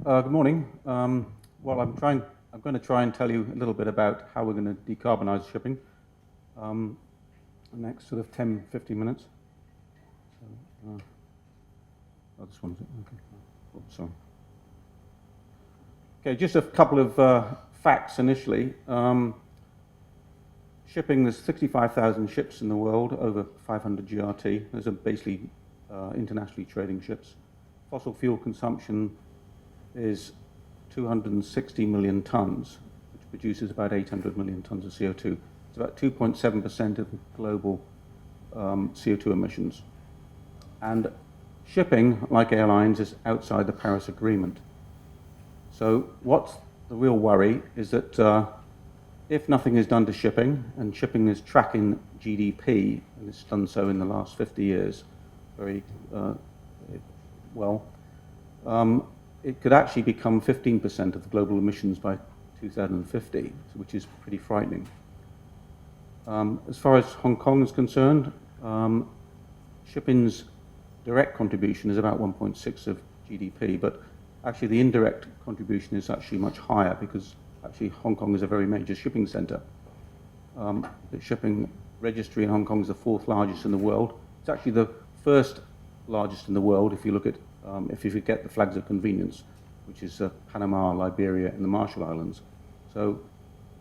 Good morning. Well, I'm going to try and tell you a little bit about how we're going to decarbonize shipping the next sort of 10, 15 minutes. Oh, this one's it. Okay. Oh, sorry. Okay, just a couple of facts initially. Shipping, there's 65,000 ships in the world, over 500 GRT. Those are basically internationally trading ships. Fossil fuel consumption is 260 million tons, which produces about 800 million tons of CO2. It's about 2.7% of global CO2 emissions. And shipping, like airlines, is outside the Paris Agreement. So what's the real worry is that if nothing is done to shipping, and shipping is tracking GDP, and it's done so in the last 50 years very well, it could actually become 15% of the global emissions by 2050, which is pretty frightening. As far as Hong Kong is concerned, shipping's direct contribution is about 1.6 of GDP, but actually the indirect contribution is actually much higher because actually Hong Kong is a very major shipping center. The shipping registry in Hong Kong is the 4th largest in the world. It's actually the 1st largest in the world if you look at if you forget the flags of convenience, which is Panama, Liberia, and the Marshall Islands. So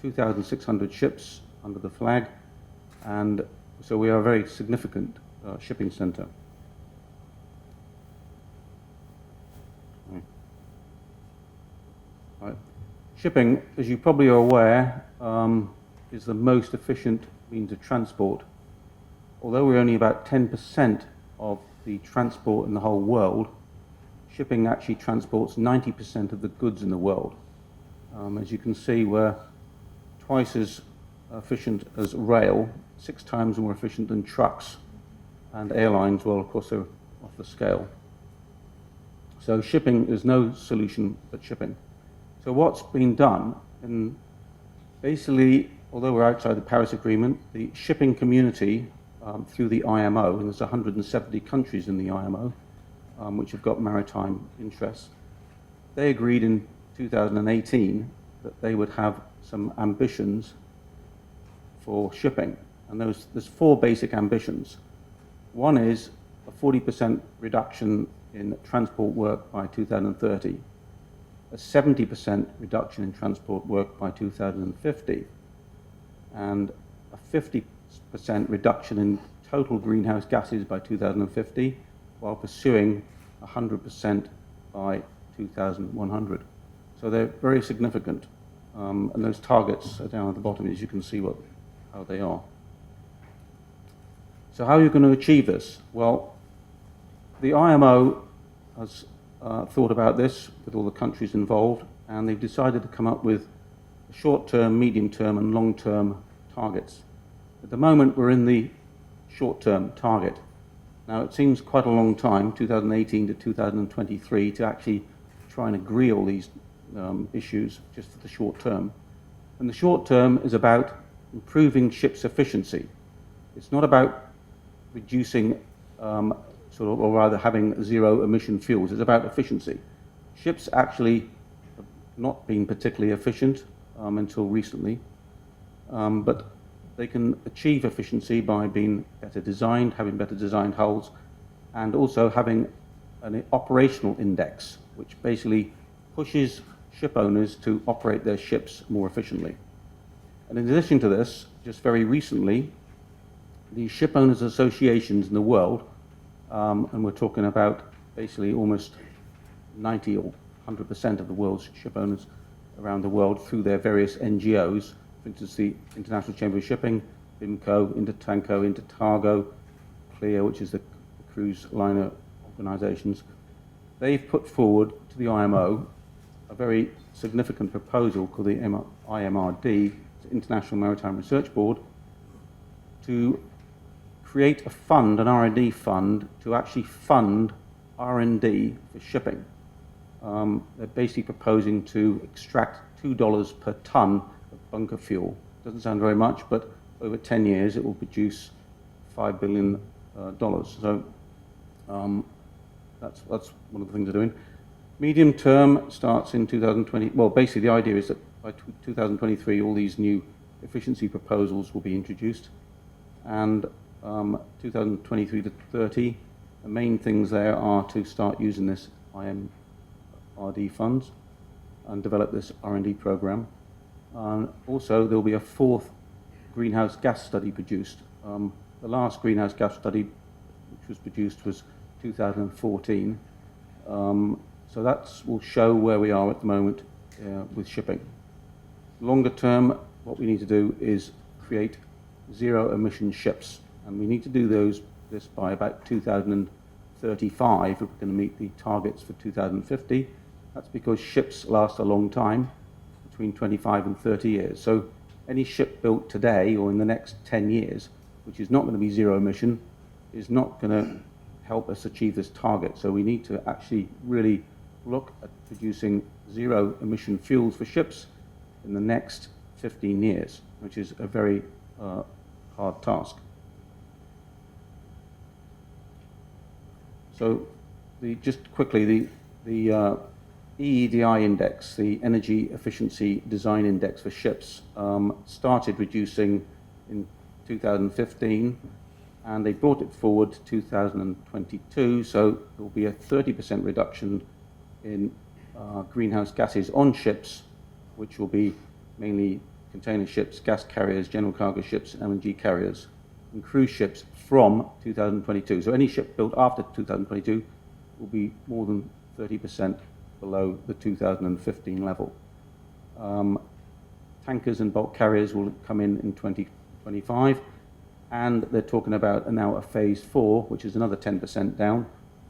2,600 ships under the flag, and so we are a very significant shipping center. Right. Shipping, as you probably are aware, is the most efficient means of transport. Although we're only about 10% of the transport in the whole world, shipping actually transports 90% of the goods in the world. As you can see, we're twice as efficient as rail, 6 times more efficient than trucks, and airlines, well, of course, they're off the scale. So shipping is no solution but shipping. So what's been done, and basically, although we're outside the Paris Agreement, the shipping community through the IMO, and there's 170 countries in the IMO, which have got maritime interests, they agreed in 2018 that they would have some ambitions for shipping. And there's 4 basic ambitions. One is a 40% reduction in transport work by 2030, a 70% reduction in transport work by 2050, and a 50% reduction in total greenhouse gases by 2050, while pursuing 100% by 2100. So they're very significant, and those targets are down at the bottom, as you can see how they are. So how are you going to achieve this? Well, the IMO has thought about this with all the countries involved, and they've decided to come up with short-term, medium-term, and long-term targets. At the moment, we're in the short-term target. Now, it seems quite a long time, 2018 to 2023, to actually try and agree all these issues just for the short term. And the short term is about improving ships' efficiency. It's not about reducing, or rather having zero emission fuels. It's about efficiency. Ships actually have not been particularly efficient until recently, but they can achieve efficiency by being better designed, having better designed hulls, and also having an operational index, which basically pushes ship owners to operate their ships more efficiently. And in addition to this, just very recently, the ship owners associations in the world, and we're talking about basically almost 90 or 100% of the world's ship owners around the world through their various NGOs, for instance, the International Chamber of Shipping, BIMCO, Intertanko, Intertargo, CLIA, which is the cruise liner organizations. They've put forward to the IMO a very significant proposal called the IMRD, the International Maritime Research Board, to create a fund, an R&D fund, to actually fund R&D for shipping. They're basically proposing to extract $2 per ton of bunker fuel. Doesn't sound very much, but over 10 years it will produce $5 billion. So that's one of the things they're doing. Medium term starts in 2020. Well, basically the idea is that by 2023 all these new efficiency proposals will be introduced, and 2023 to 30, the main things there are to start using this IMRD funds and develop this R&D program. Also, there will be a fourth greenhouse gas study produced. The last greenhouse gas study which was produced was 2014. So that will show where we are at the moment with shipping. Longer term, what we need to do is create zero emission ships, and we need to do this by about 2035 if we're going to meet the targets for 2050. That's because ships last a long time, between 25 and 30 years. So any ship built today or in the next 10 years, which is not going to be zero emission, is not going to help us achieve this target. So we need to actually really look at producing zero emission fuels for ships in the next 15 years, which is a very hard task. So just quickly, the EEDI index, the Energy Efficiency Design Index for ships, started reducing in 2015, and they brought it forward to 2022, so there will be a 30% reduction in greenhouse gases on ships, which will be mainly container ships, gas carriers, general cargo ships, LNG carriers, and cruise ships from 2022. So any ship built after 2022 will be more than 30% below the 2015 level. Tankers and bulk carriers will come in 2025, and they're talking about now a phase 4, which is another 10% down.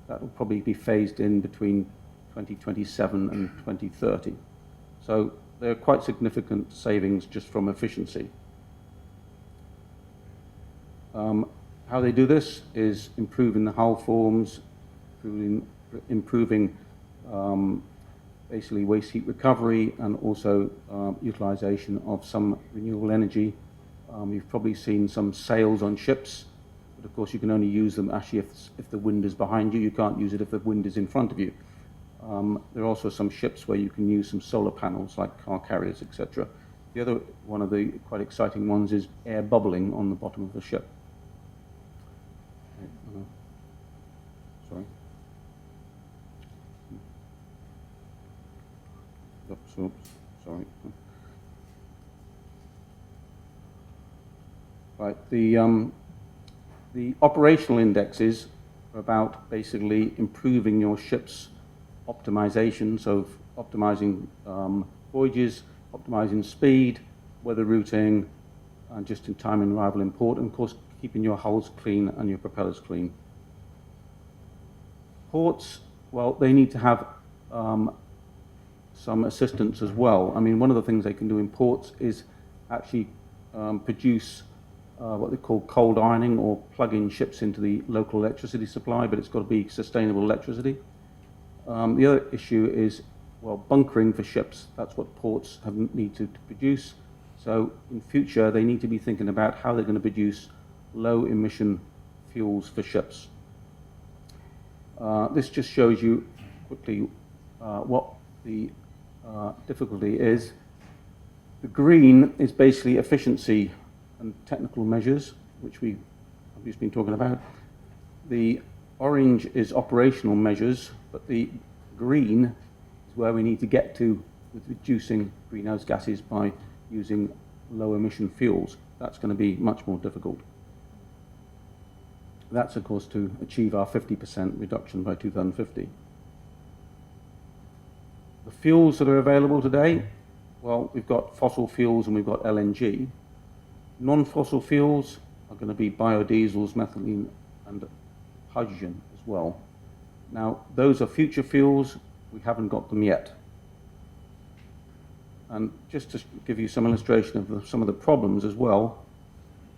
That will probably be phased in between 2027 and 2030. So there are quite significant savings just from efficiency. How they do this is improving the hull forms, improving basically waste heat recovery, and also utilization of some renewable energy. You've probably seen some sails on ships, but of course you can only use them actually if the wind is behind you. You can't use it if the wind is in front of you. There are also some ships where you can use some solar panels, like car carriers, etc. The other one of the quite exciting ones is air bubbling on the bottom of the ship. Sorry. Oops, sorry. Right, the operational indexes are about basically improving your ship's optimization, so optimizing voyages, optimizing speed, weather routing, and just-in-time and arrival and port, and of course keeping your hulls clean and your propellers clean. Ports, well, they need to have some assistance as well. I mean, one of the things they can do in ports is actually produce what they call cold ironing, or plug-in ships into the local electricity supply, but it's got to be sustainable electricity. The other issue is, well, bunkering for ships. That's what ports need to produce. So in future, they need to be thinking about how they're going to produce low-emission fuels for ships. This just shows you quickly what the difficulty is. The green is basically efficiency and technical measures, which we have just been talking about. The orange is operational measures, but the green is where we need to get to with reducing greenhouse gases by using low emission fuels. That's going to be much more difficult. That's, of course, to achieve our 50% reduction by 2050. The fuels that are available today, well, we've got fossil fuels and we've got LNG. Non-fossil fuels are going to be biodiesels, methylene, and hydrogen as well. Now, those are future fuels. We haven't got them yet. And just to give you some illustration of some of the problems as well,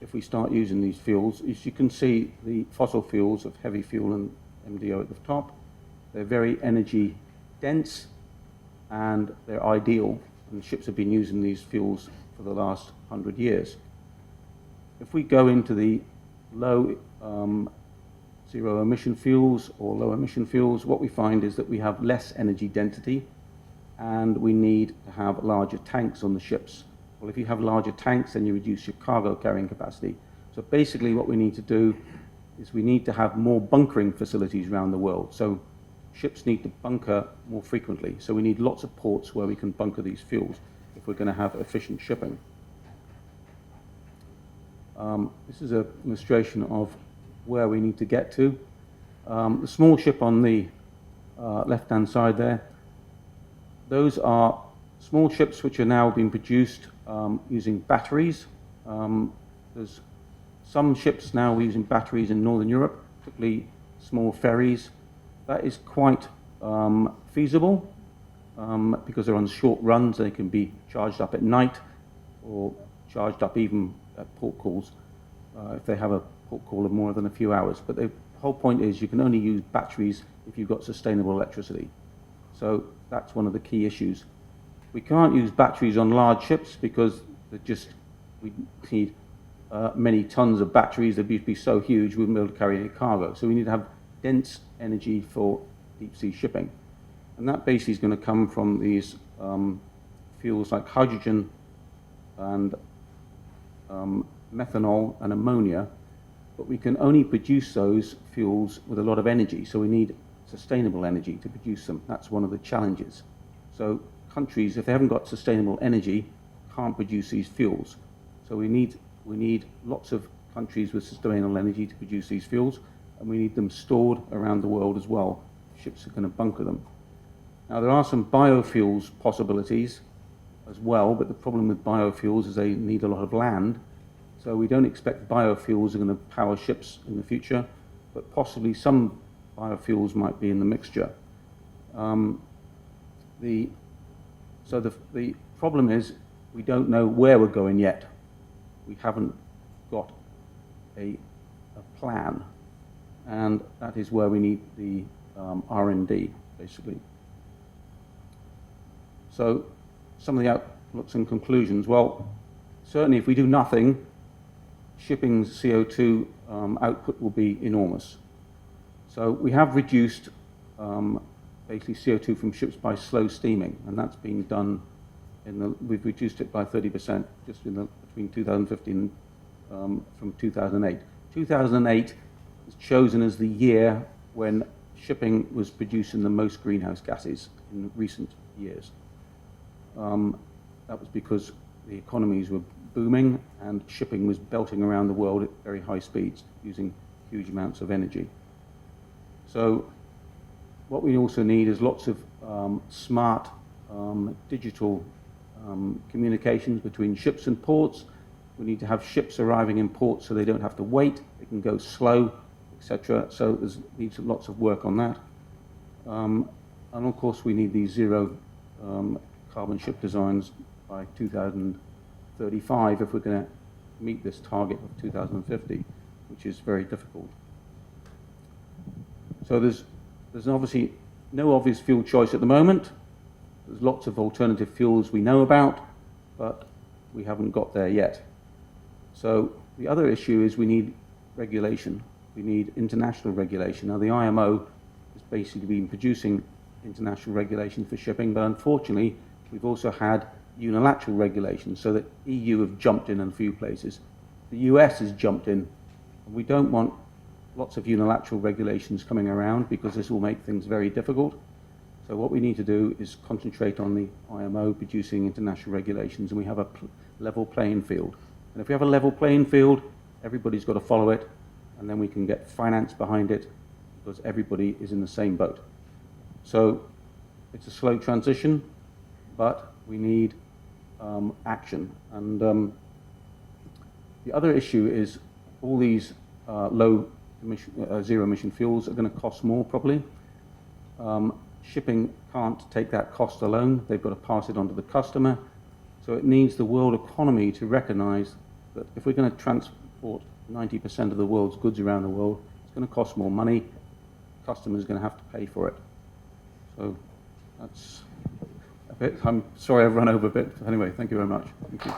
if we start using these fuels, as you can see, the fossil fuels of heavy fuel and MDO at the top, they're very energy dense and they're ideal, and ships have been using these fuels for the last 100 years. If we go into the low zero emission fuels or low emission fuels, what we find is that we have less energy density and we need to have larger tanks on the ships. Well, if you have larger tanks, then you reduce your cargo carrying capacity. So basically what we need to do is we need to have more bunkering facilities around the world. So ships need to bunker more frequently. So we need lots of ports where we can bunker these fuels if we're going to have efficient shipping. This is an illustration of where we need to get to. The small ship on the left-hand side there, those are small ships which are now being produced using batteries. There's some ships now using batteries in Northern Europe, particularly small ferries. That is quite feasible because they're on short runs. They can be charged up at night or charged up even at port calls if they have a port call of more than a few hours. But the whole point is you can only use batteries if you've got sustainable electricity. So that's one of the key issues. We can't use batteries on large ships because we need many tons of batteries. They'd be so huge we wouldn't be able to carry any cargo. So we need to have dense energy for deep sea shipping. And that basically is going to come from these fuels like hydrogen and methanol and ammonia, but we can only produce those fuels with a lot of energy, so we need sustainable energy to produce them. That's one of the challenges. So countries, if they haven't got sustainable energy, can't produce these fuels. So we need lots of countries with sustainable energy to produce these fuels, and we need them stored around the world as well. Ships are going to bunker them. Now there are some biofuels possibilities as well, but the problem with biofuels is they need a lot of land. So we don't expect biofuels are going to power ships in the future, but possibly some biofuels might be in the mixture. The problem is we don't know where we're going yet. We haven't got a plan, and that is where we need the R&D, basically. So some of the outlooks and conclusions. Well, certainly if we do nothing, shipping's CO2 output will be enormous. So we have reduced basically CO2 from ships by slow steaming, and that's been done we've reduced it by 30% just between 2015 from 2008. 2008 is chosen as the year when shipping was producing the most greenhouse gases in recent years. That was because the economies were booming and shipping was belting around the world at very high speeds using huge amounts of energy. So what we also need is lots of smart digital communications between ships and ports. We need to have ships arriving in ports so they don't have to wait, they can go slow, etc. So there's needs lots of work on that. And of course we need these zero carbon ship designs by 2035 if we're going to meet this target of 2050, which is very difficult. So there's obviously no obvious fuel choice at the moment. There's lots of alternative fuels we know about, but we haven't got there yet. So the other issue is we need regulation. We need international regulation. Now the IMO has basically been producing international regulation for shipping, but unfortunately we've also had unilateral regulation, so that EU have jumped in a few places. The US has jumped in, and we don't want lots of unilateral regulations coming around because this will make things very difficult. So what we need to do is concentrate on the IMO producing international regulations, and we have a level playing field. And if we have a level playing field, everybody's got to follow it, and then we can get finance behind it because everybody is in the same boat. So it's a slow transition, but we need action. And the other issue is all these low emission, zero emission fuels are going to cost more probably. Shipping can't take that cost alone. They've got to pass it on to the customer. So it needs the world economy to recognize that if we're going to transport 90% of the world's goods around the world, it's going to cost more money. The customer is going to have to pay for it. So that's a bit. I'm sorry I've run over a bit. Anyway, thank you very much. Thank you.